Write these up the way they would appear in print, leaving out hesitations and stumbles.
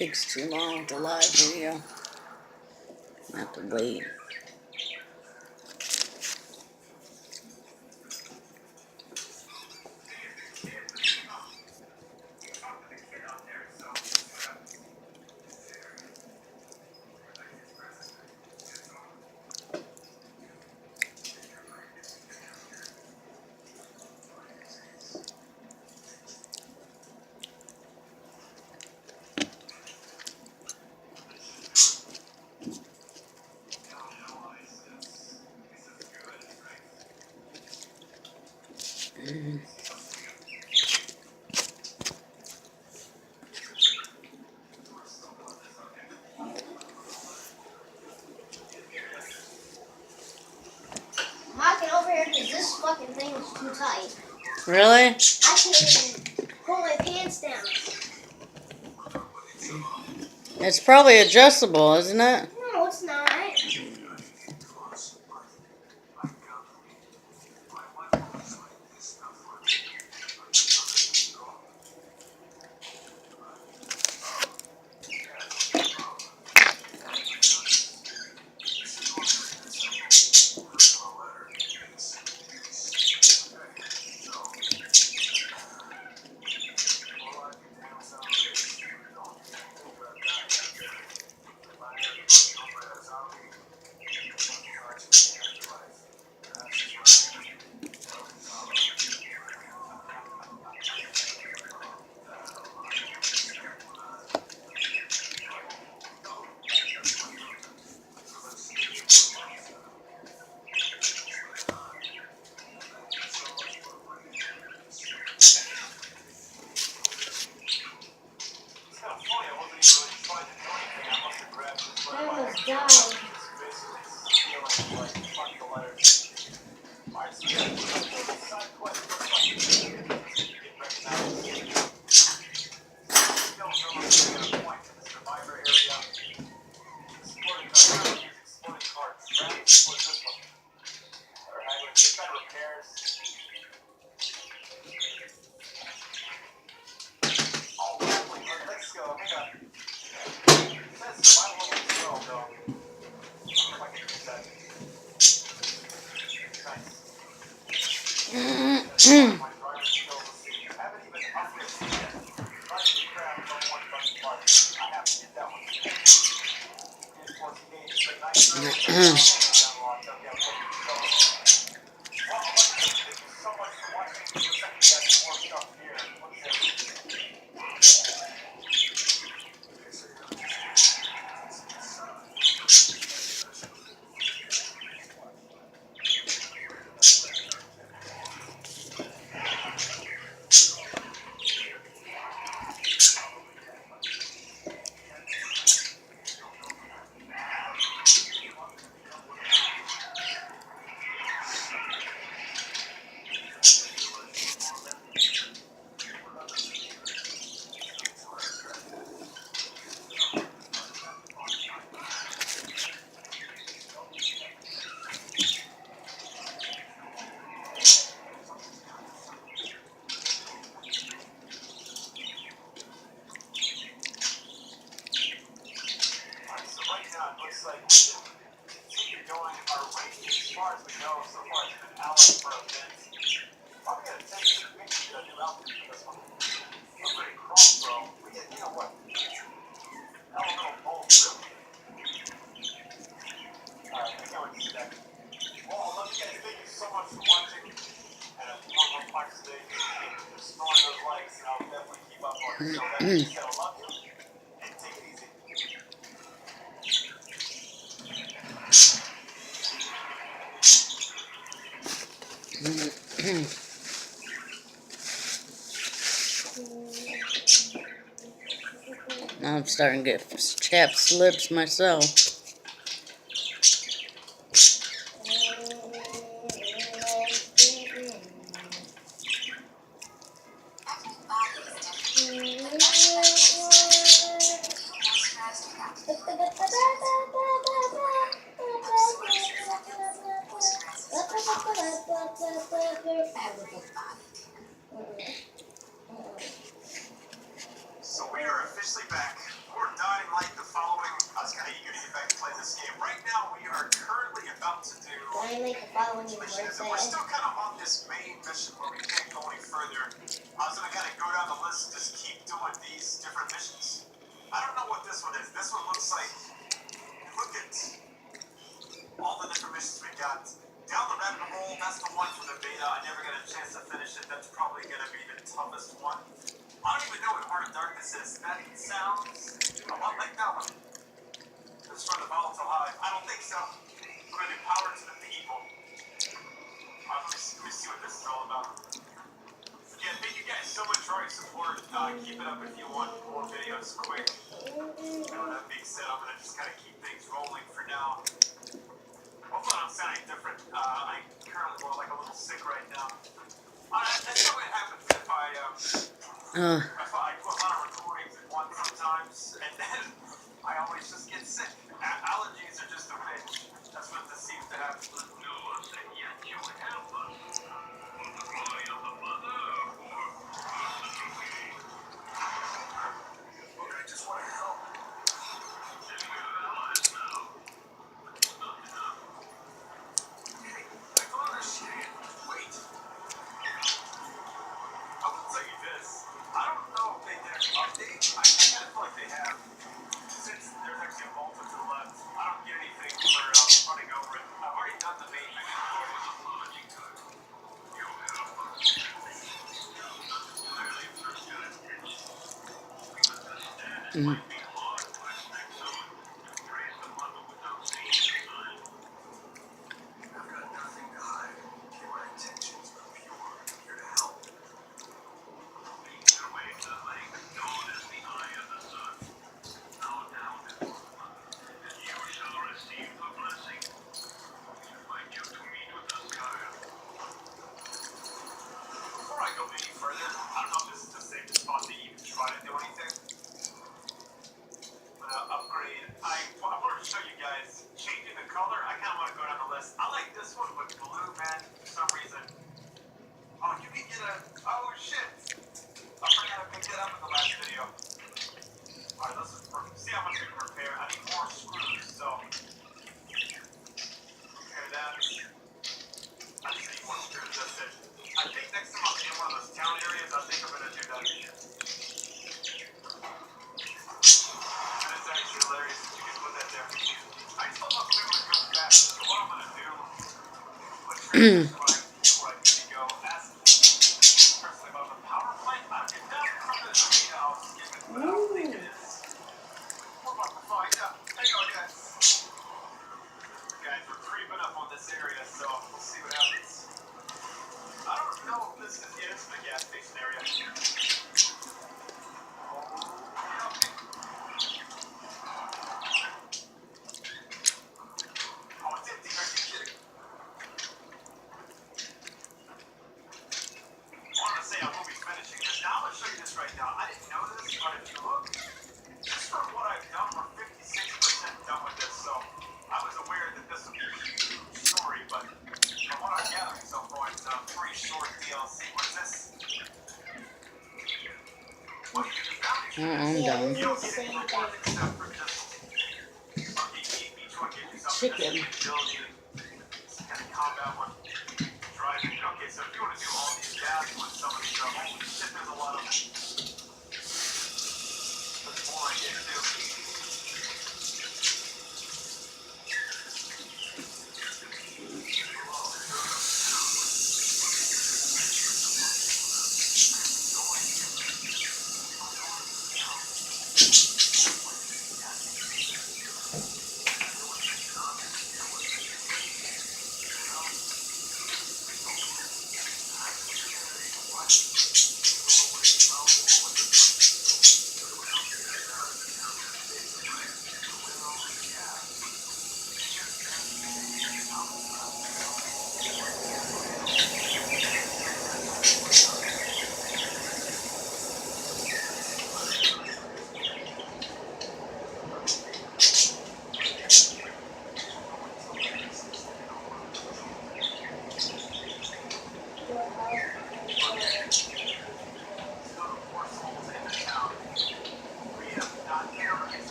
takes too long to live video. I have to wait. Walking over here because this fucking thing is too tight. Really? I can't even pull my pants down. It's probably adjustable, isn't it? No, it's not. I almost died. Now I'm starting to get chapped lips myself. So we are officially back. We're Dying Light, the following. I was kind of eager to get back and play this game. Right now, we are currently about to do. Dying Light, the following is mission. right We're there. still kind of on this main mission where we can't go any further. I was gonna kind of go down the list and just keep doing these different missions. I don't know what this one is. This one looks like. Look at all the different missions we got. Down the rabbit hole, that's the one from the beta. I never got a chance to finish it. That's probably gonna be the toughest one. I don't even know what Heart of Darkness is. That sounds a lot like that one. It's from the Volatile Hive. I don't think so. We're gonna do Power to the People. Let me see what this is all about. Yeah, thank you guys so much for your support. Keep it up if you want more videos quick. That being said, I'm gonna just kind of keep things rolling for now. Hopefully I'm sounding different. I'm currently more like a little sick right now. That's not what happens if I put a lot of recordings at once sometimes, and then I always just get sick. Allergies are just a bitch. That's what this seems to happen. No one said yet you would help us. The boy of the mother, or look, I just want to help. Then we're allies now. It's not enough. Hey, I don't understand. Wait. I will tell you this. I don't know if they did an update. I kind of feel like they have. Since there's actually a vault to the left, I don't get anything for running over it. I've already done the main mission. Mm. I've got nothing to hide. My intentions are pure. I'm here to help. Your way to the lake, known as the Eye of the Sun. Now down before the mother, and you shall receive the blessing. We invite you to meet with us, Kyle. Before I go any further, I don't know if this is the safest spot to even try to do anything. Upgrade. I wanted to show you guys changing the color. I kind of want to go down the list. I like this one with blue, man, for some reason. Oh, you can get a. Oh shit! I forgot I picked it up in the last video. Alright, let's see how much we can repair. I need more screws, so. Repair that. I just need more screws, that's it. I think next time I'll be in one of those town areas, I think I'm gonna do that. And it's actually hilarious that you can put that there. I still don't know what to go fast, so what I'm gonna do. What transition where I need to go. Ask personally about the power plant. If that's from the data, I'll skip it, but I don't think it is. We're about to find out. Hang on, guys. Guys, we're creeping up on this area, so we'll see what happens. I don't know if this is the gas station area. Oh, it's empty. Are you kidding? I want to say I will be finishing this. Now I'm going to show you this right now. I didn't know this, but if you look, just from what I've done, we're 56% done with this. So I was aware that this would be a huge story, but from what I'm gathering so far, it's a pretty short DLC. What is this? What do you get? I'm done. You don't get any reward except for just each one gives you something. Chicken. This kind of combat one. Driving. Okay, so if you want to do all these gas with some of these, holy shit, there's a lot of them. There's more I get to do.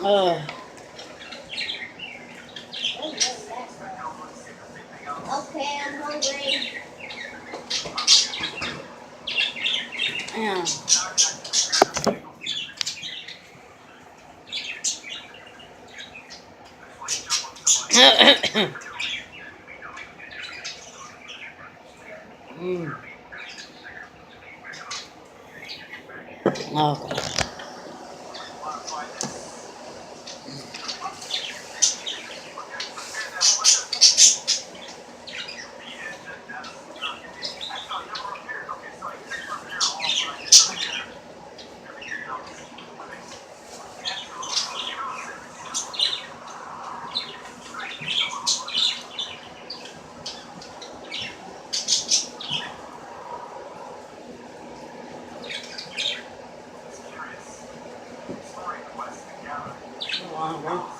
Oh, Okay, I'm hungry. yeah. mm. Oh, God. Wow.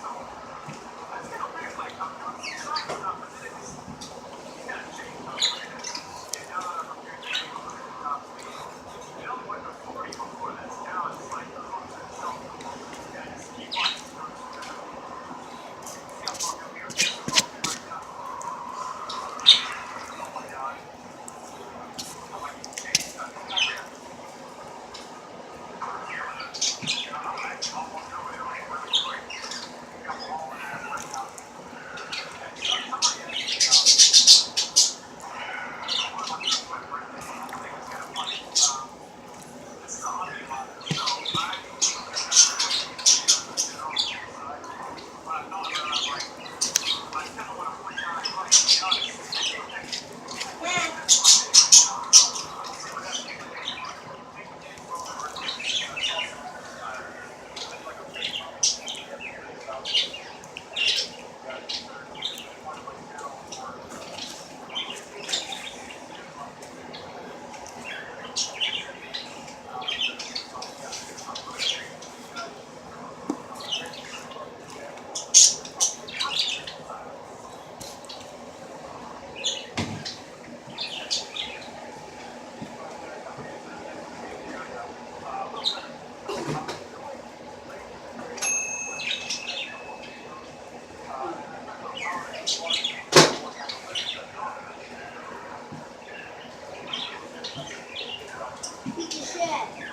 Beat the shit.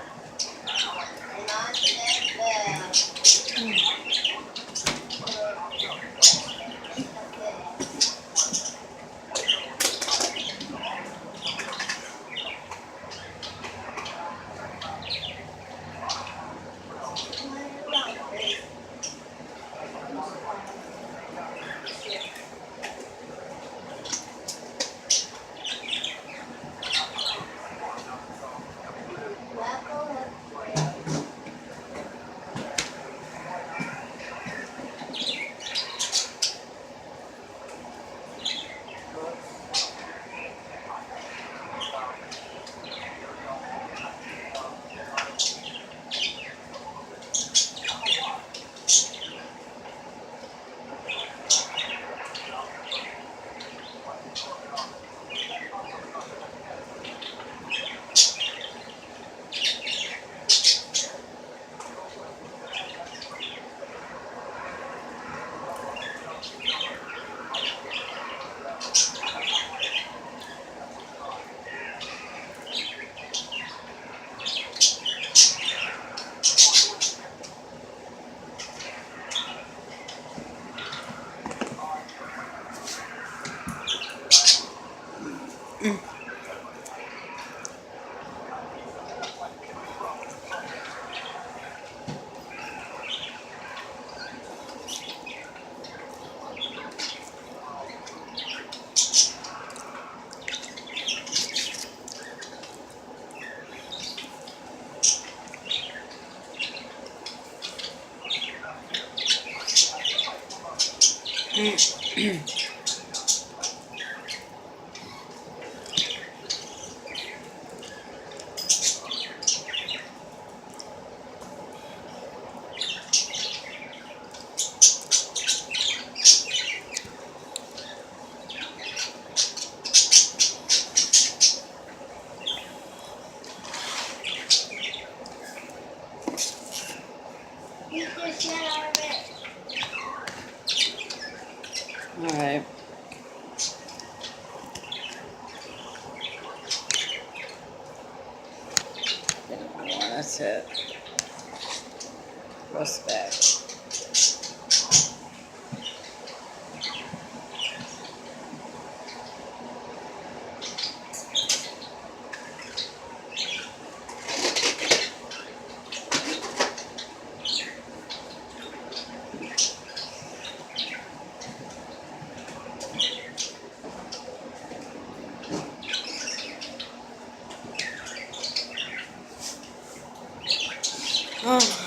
And I said That's it. Respect. Oh.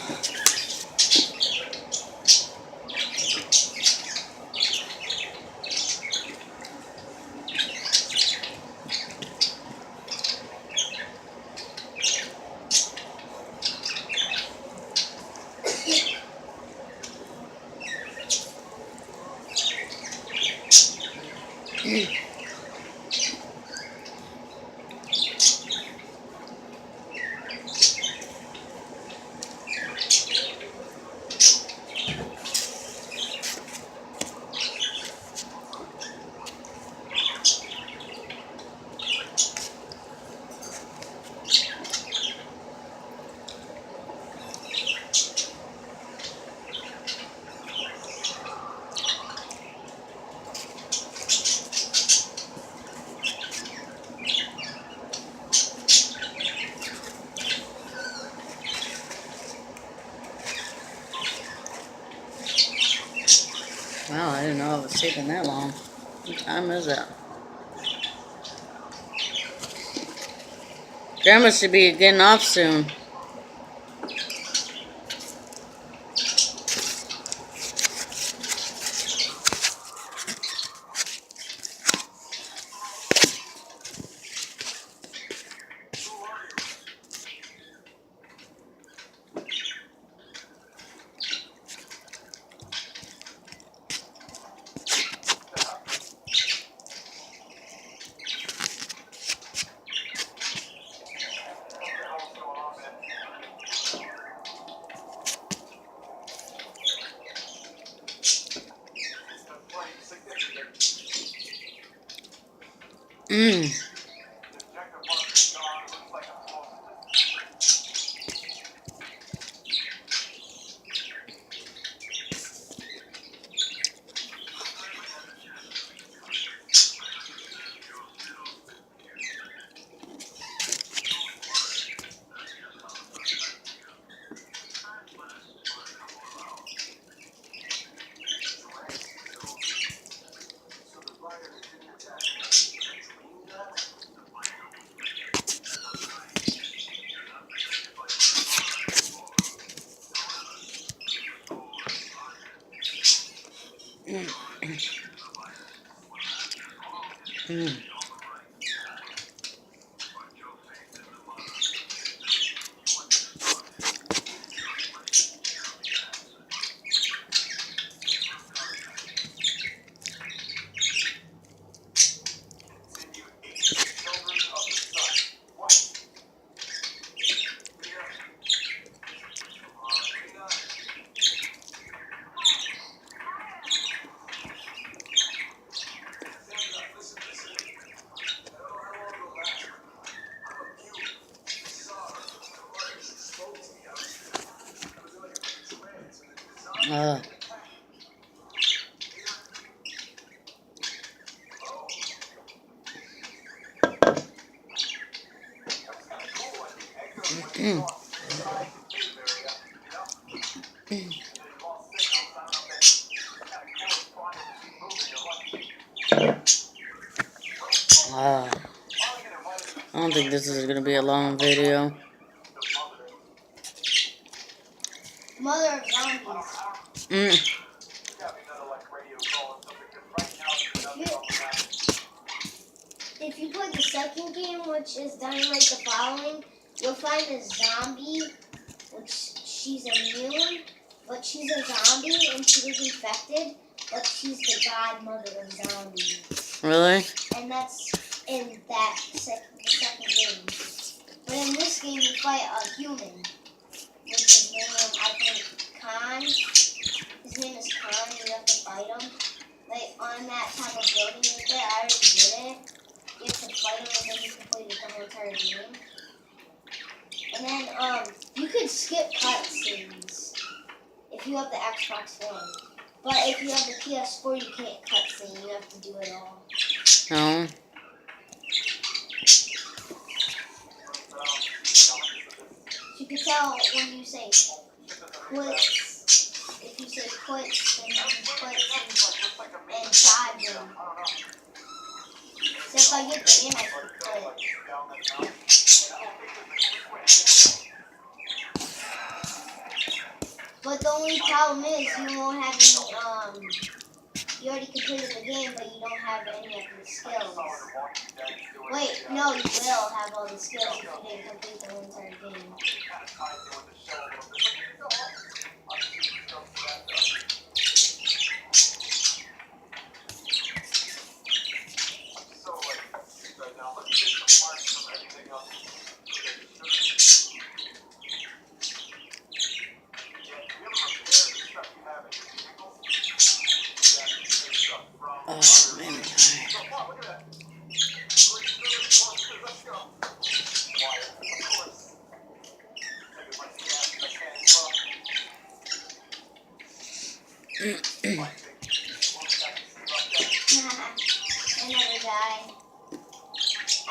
Wow, I didn't know it was taking that long. What time is it? Grandma should be getting off soon. Mmm. Mm. Uh. Mm. I don't think this is gonna be a long video. Mother of zombies. Mm. If you play the second game, which is Dying Light the Following, you'll find a zombie, which she's immune, but she's a zombie and she was infected, but she's the godmother of zombies. Really? And that's in that the second game. But in this game, you fight a human, which is named, I think, Khan. His name is Khan, and you have to fight him. Like, on that type of building right there, I already did it. You have to fight him and then you complete the whole entire game. And then you could skip cutscenes if you have the Xbox One. But if you have the PS4, you can't cutscene. You have to do it all. No. You can tell when you say quits. If you say quits, then you can quit and dive them. So if I get the game, I can quit. But the only problem is you won't have any, you already completed the game, but you don't have any of the skills. Wait, no, you will have all the skills if you didn't complete the whole entire game. Oh, man. I never die.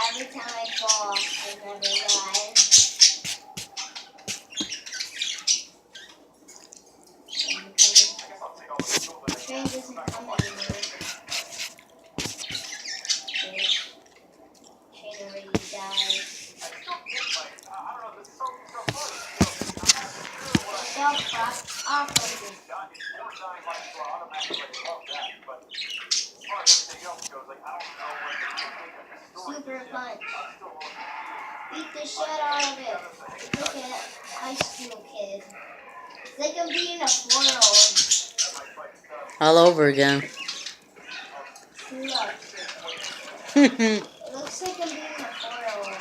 Every time I fall, I never die. Train doesn't come anymore. Train already died. Stop off of it. Super punch. Beat the shit out of it. Look at high school kid. It's like I'm being a 4-year-old. All over again. Look. It looks like I'm being a 4-year-old.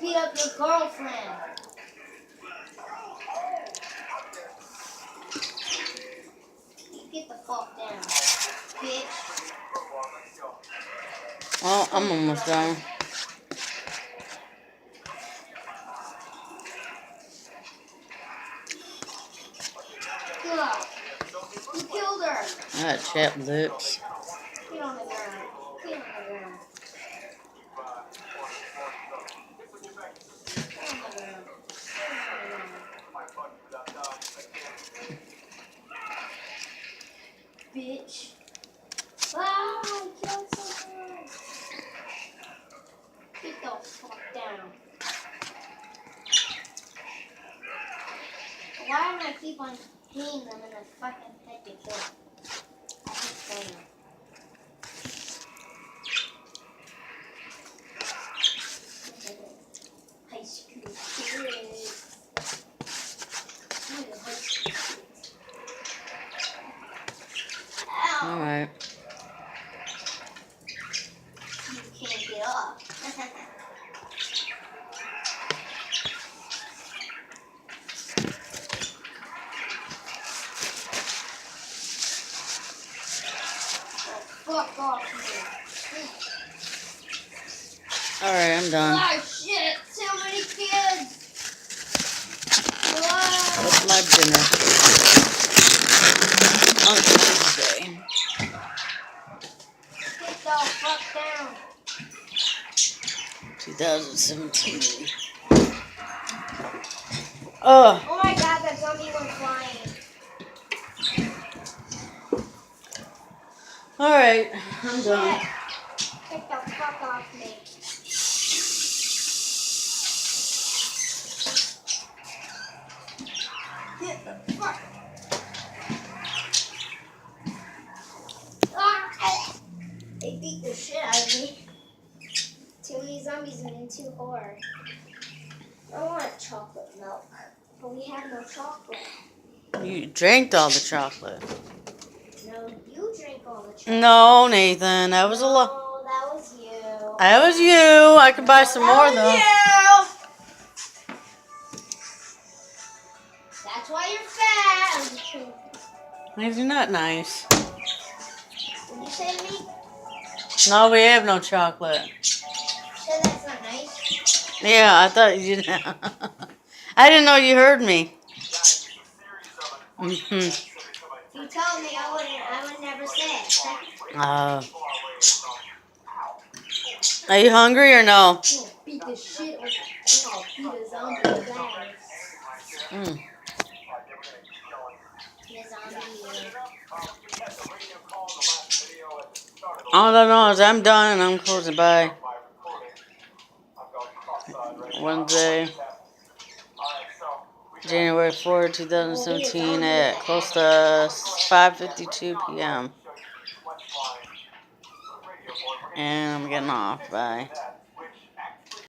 Beat up your girlfriend. Get the fuck down, bitch. Oh, I'm almost done. Ugh. You killed her. I got chapped lips. Get on the ground. Get on the ground. Get on the ground. Bitch. Ah, I killed someone. Get the fuck down. Why do I keep on hitting them in the fucking head to kill? I keep saying. High school kids. High school kids. Ow. Alright. You can't get up. Fuck off me. Alright, I'm done. Oh shit, so many kids. Whoa. What's my dinner? On Tuesday. Get the fuck down. 2017. Oh, Oh my god, that zombie went flying. alright, I'm done. Get the fuck off me. Get the fuck. Ah! They beat the shit out of me. Too many zombies and too hard. I want chocolate milk, but we have no chocolate. You drank all the chocolate. No, you drink all the chocolate. No, Nathan, that was a lot. No, that was you. That was you. I could buy some more though. You. That's why you're fat. I'm just kidding. You're not nice. Did you say to me? No, we have no chocolate. sure that's not nice? Yeah, I thought you did. I didn't know you heard me. Mm-hmm. You told me I would never say it. Are you hungry or no? Beat the shit or beat a zombie in the ass. Mm. The zombie. All I know is I'm done and I'm closing by. Wednesday, January 4th, 2017 at close to 5:52 p.m. And I'm getting off. Bye.